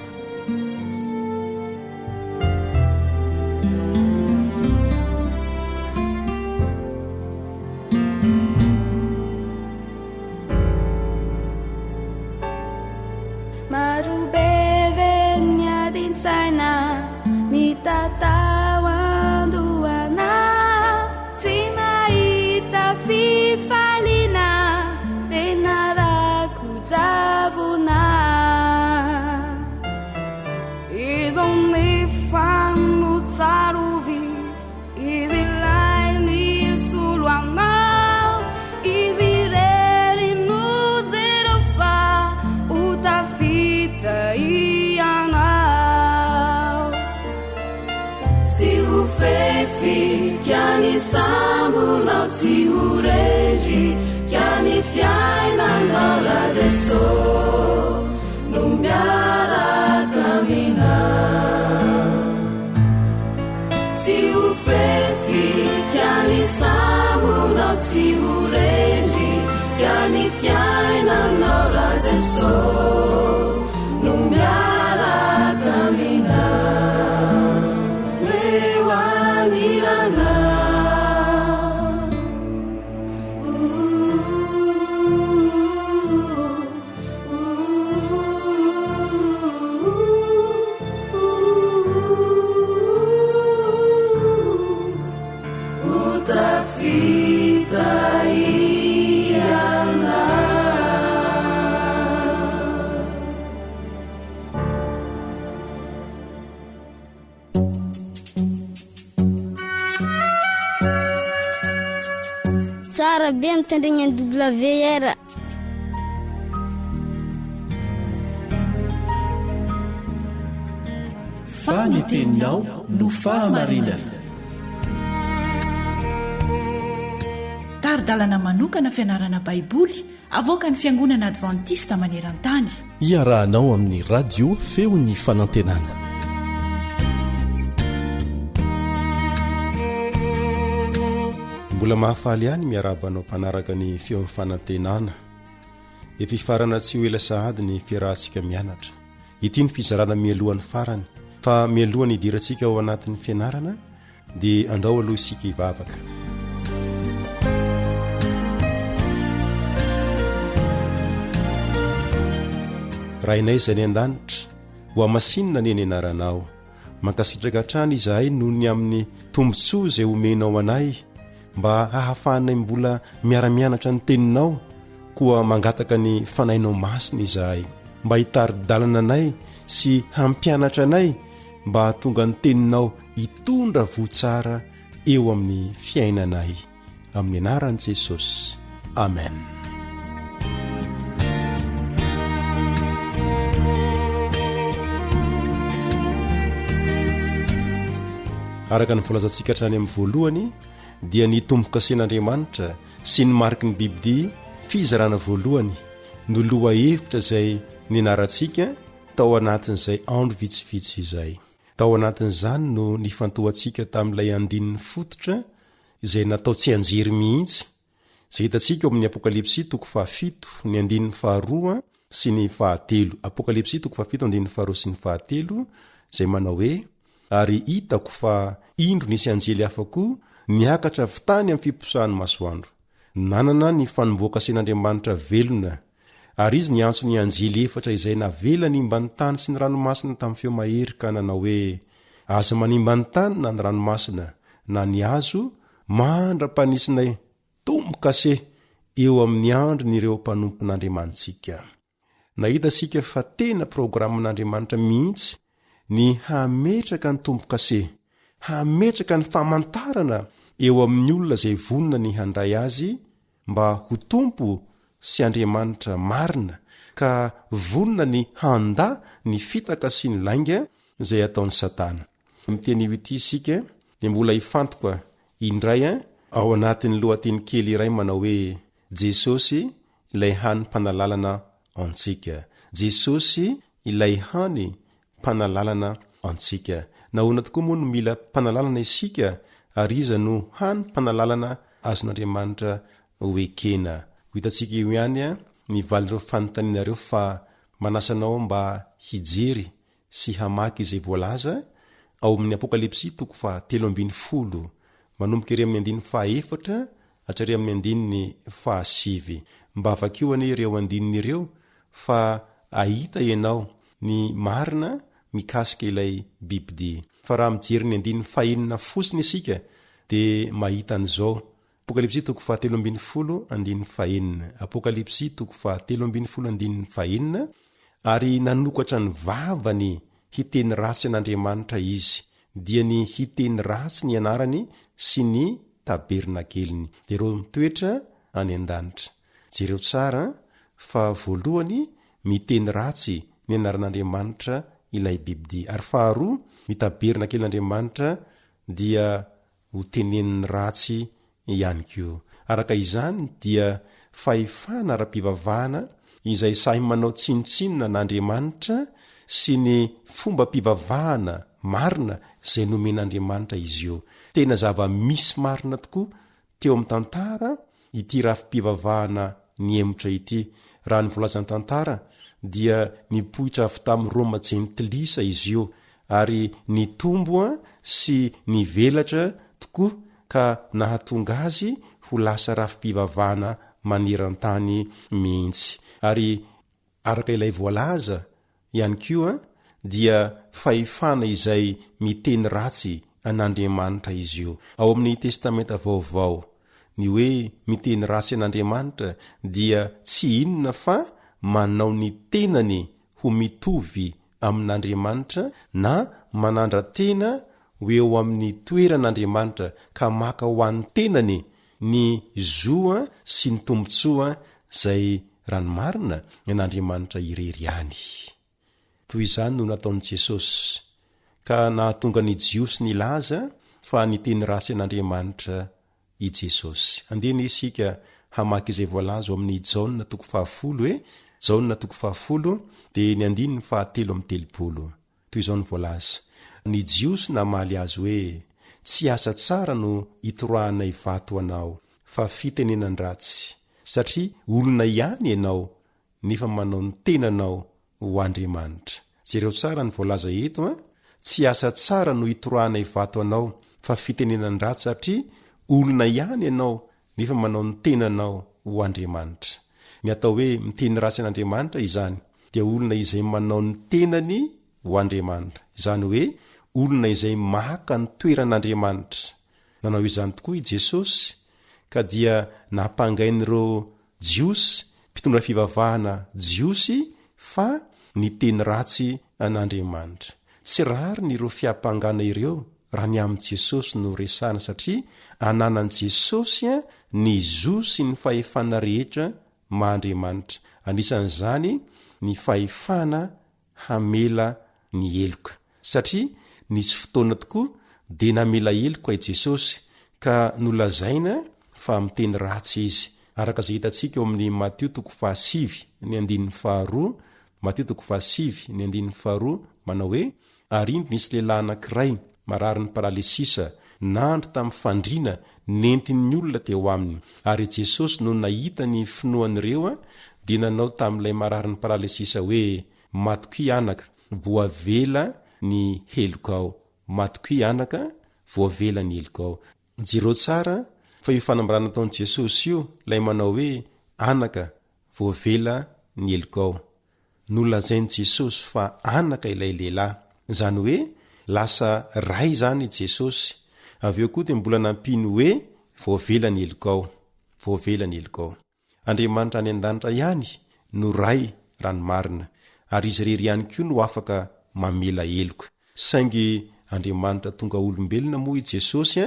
Sambonao tsy ho rendry kiany fiainanao ra Jesosy no miaraka aminao tsy ho fefy kiany sambonao tsy ho rendry kiany fiainanao ra Jesosy no miaraka aminao leo aniranao Tsara be mitandregny ny WR. Faniteninao no fahamarinana. Taridalana manokana fianarana baiboly avoaka ny fiangonana advantista maneran-tany iarahanao amin'ny radio feon'ny fanantenana mbola mahafaly ihany miarabanao mpanaraka ny feo amin'ny fanantenana efa ifarana tsy ho ela sahady ny fiarahantsika mianatra ity ny fizarana mialohan'ny farany fa mialohany idirantsika ao anatin'ny fianarana dia andao aloha isika hivavaka. rahainay izay ny an-danitra ho amasinina ny eny anaranao mankasitraka hatrany izahay noho ny amin'ny tombontsoa izay omenao anay mba hahafahanay mbola miara-mianatra ny teninao koa mangataka ny fanainao masina izahay mba hitaridalana anay sy hampianatra anay mba hahatonga ny teninao hitondra voatsara eo amin'ny fiainanay amin'ny anaran'i Jesosy, amen. araka ny volazantsika hatrany amin'ny voalohany dia ny tombo-kasen'Andriamanitra sy ny mariky ny Biblia fizarana voalohany no loha hevitra izay nianarantsika tao anatin'izay andro vitsivitsy izay. Tao anatin'izany no nifantohantsika tamin'ilay andininy fototra izay natao tsy anjery mihitsy izay hitantsika ao amin'ny Apokalipsy 7 ny andininy 2 sy ny 7. Apokalipsy 7 andininy 2 sy ny 7 izay manao hoe: ary hitako fa indro nisy anjely hafa koa niakatra avy tany amin'ny fiposahan'ny masoandro, nanana ny fanomboakasen'Andriamanitra velona, ary izy niantso ny anjely efatra izay navela nimba ny tany sy ny ranomasina tamin'ny feo mahery ka nanao hoe: aza manimba ny tany na ny ranomasina na ny hazo mandra-panisinay tombo-kase eo amin'ny andro n'ireo mpanompon'Andriamantsika. Nahita sika fa tena programan'Andriamanitra mihitsy ny hametraka ny tombo-kase, hametraka ny famantarana eo amin'ny olona izay vonona ny handray azy mba ho tompo sy Andriamanitra marina, ka vonona ny handa ny fitaka sy ny lainga izay ataon'ny Satana. Miteny ity isika dia mbola hifantoka indray ao anatin'ny lohateny kely iray manao hoe: Jesosy ilay hany mpanalalana antsika. Jesosy ilay hany mpanalalana antsika. Nahoana tokoa moa no mila mpanalalana isika, ary iza no hany mpanalalana azon'Andriamanitra hoekena. Hitantsika io ihany ny valireo fanontanianareo fa manasanao mba hijery sy hamaky izay voalaza ao amin'ny Apokalipsy 3:10 manomboka ery amin'ny 4 hatry amin'ny 7 mba avakio any ireo andininy ireo fa ahita ianao ny marina mikasika ilay Biblia. Fa raha mijery ny 5 fosiny isika dia mahita an'izao: Apokalipsy 3:13 Apokalipsy 3:13 ary nanokatra ny vavany hiteny ratsy an'Andriamanitra izy, dia ny hiteny ratsy ny anarany sy ny tabernakeliny, dia ireo mitoetra any an-danitra. Jereo tsara fa voalohany miteny ratsy ny anaran'Andriamanitra ilay Biblia, ary faharoa ny tabernakelin'Andriamanitra dia ho teneniny ratsy ihany koa. Araka izany dia fahefana ara-pivavahana izay sahy manao tsinotsinona n'Andriamanitra sy ny fomba pivavahana marina izay nomen'Andriamanitra izy io. Tena zava-misy marina tokoa teo amin'ny tantara ity rafi-pivavahana ny emotra ity. Raha ny volazan'ny tantara dia nipohitra avy tamin'ny Roma jentilisa izy io, ary nitombo sy nivelatra tokoa ka nahatonga azy ho lasa rafi-pivavahana maneran-tany mihitsy. Ary araka ilay voalaza ihany koa dia fahefana izay miteny ratsy an'Andriamanitra izy io. Ao amin'ny testamenta vaovao ny hoe miteny ratsy an'Andriamanitra dia tsy inona fa manao ny tenany ho mitovy amin'Andriamanitra na manandra tena ho eo amin'ny toeran'Andriamanitra ka maka ho an'ny tenany ny zoa sy ny tombontsoa izay ranomarina an'Andriamanitra irery ihany. Toy izany no nataon'i Jesosy, ka nahatonga ny jiosy ny laza fa niteny ratsy an'Andriamanitra i Jesosy. Andeny isika hamaky izay voalaza ao amin'ny Jaona 10 Jaona 10 dia ny 7:30. Toy izao ny voalaza: ny jiosy namaly azy hoe: tsy asa tsara no itoroahana ivato anao fa fitenenan-dratsy satria olona ihany ianao nefa manao ny tenanao ho Andriamanitra. Jereo tsara ny voalaza eto tsy asa tsara no itoroahana ivato anao fa fitenenan-dratsy satria olona ihany ianao nefa manao ny tenanao ho Andriamanitra. Ny atao hoe miteny ratsy an'Andriamanitra izany dia olona izay manao ny tenany ho Andriamanitra, izany hoe olona izay maka ny toeran'Andriamanitra. Nanao izany tokoa i Jesosy ka dia nampangain'ireo jiosy mpitondra fivavahana jiosy fa ny teny ratsy an'Andriamanitra. Tsy rary ny ireo fiampangana ireo raha ny amin'i Jesosy no resana satria ananan'i Jesosy ny zo sy ny fahefana rehetra ma-Andriamanitra. Anisan'izany ny fahefana hamela ny eloka satria nisy fotoana tokoa dia namela eloka i Jesosy ka nolazaina fa miteny ratsy izy. Araka izay hitantsika eo amin'ny Mateo 7:7 manao hoe arindro nisy lehilahy anankiray marary ny paralesisa nandro tamin'ny fandriana nentin'ny olona teo aminy ary Jesosy no nahita ny finoan'ireo dia nanao tamin'ilay marary ny paralesisa hoe matoki anaka voavela ny helokao, matoki anaka voavela ny helokao. Jiro tsara fa io fanambarana taon'i Jesosy io lay manao hoe anaka voavela ny helokao. Nolazain'i Jesosy fa anaka ilay lehilahy, izany hoe lasa ray zany Jesosy. Avy eo koa dia mbola nampiny hoe voavela ny helokao, voavela ny helokao. Andriamanitra any an-danitra ihany no ray ranomarina ary izy rery ihany koa no afaka mamela eloka. Saingy Andriamanitra tonga olombelona moa i Jesosy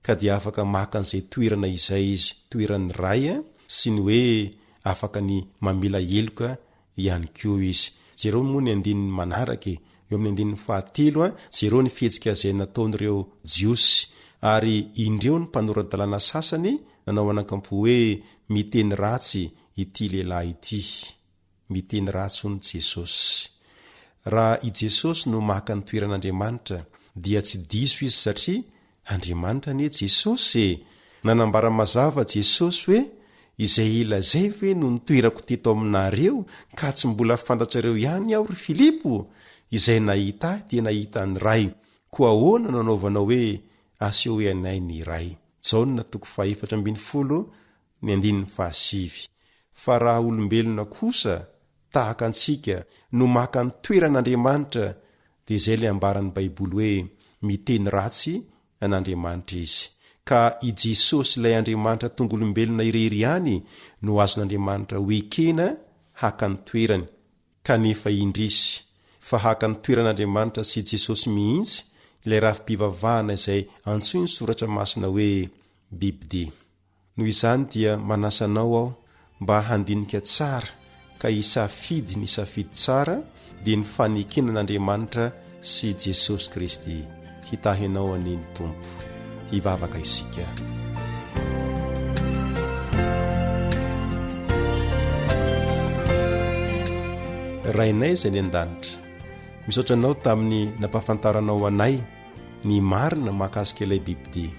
ka dia afaka maka an'izay toerana izay izy, toeran'ny ray sy ny hoe afaka ny mamela eloka ihany koa izy. Jereo moa ny andininy manaraka eo amin'ny andininy 7 jereo ny fihetsika izay nataon'ireo jiosy ary indreo ny mpanoran-dalàna sasany nanao anakampo hoe miteny ratsy ity lehilahy ity, miteny ratsy ho ny Jesosy. Raha i Jesosy no maka ny toeran'Andriamanitra dia tsy diso izy satria Andriamanitra ne Jesosy. Nanambara mazava Jesosy hoe izay ilazay ve no nitoerako teto aminareo ka tsy mbola fantatrareo ihany aho ry Filipo? Izay nahita dia nahita ny ray, koa ahoana nanaovanao hoe aseho anay ny ray? Jaona 4:7. Fa raha olombelona kosa tahaka antsika no maka ny toeran'Andriamanitra dia izay ilay ambaran'ny Baiboly hoe miteny ratsy an'Andriamanitra izy. Ka i Jesosy ilay Andriamanitra tonga olombelona irery ihany no azon'Andriamanitra hoekena haka ny toerany, kanefa indrisy fa haka ny toeran'Andriamanitra sy Jesosy mihitsy ilay rafi-pivavahana izay antsoiny soratra masina hoe bibide. Noho izany dia manasanao aho mba handinika tsara ka isafidy ny safidy tsara dia ny fanekenan'Andriamanitra sy Jesosy Kristy hitahinao aniny Tompo. Hivavaka isika. Rainay izay ny an-danitra, misaotra anao tamin'ny nampahafantaranao anay ny marina mahakasika ilay bibide.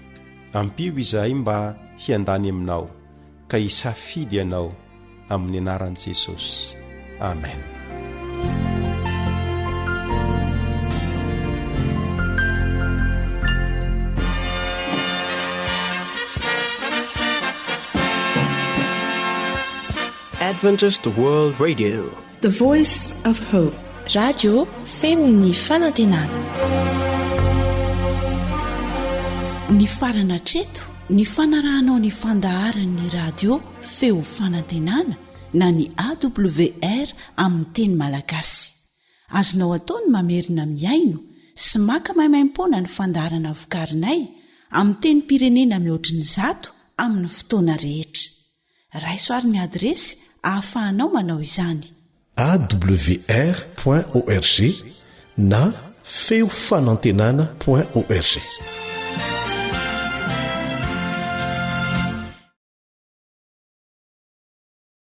Ampio izahay mba hiandany aminao ka hisafidy ianao amin'ny anaran'i Jesosy. Amen. Adventist World Radio, The Voice of Hope. Radio feony fanantenana. Ny farana treto ny fanarahanao ny fandaharan'ny radio feo fanantenana na ny AWR amin'ny teny malagasy. Azonao ataony mamerina miaino sy maka mahimaimpona ny fandaharana vokarinay amin'ny teny pirenena mihoatriny 100 amin'ny fotoana rehetra. Raisoaryn'ny adresy ahafahanao manao izany: awr.org na feo fanantenana.org.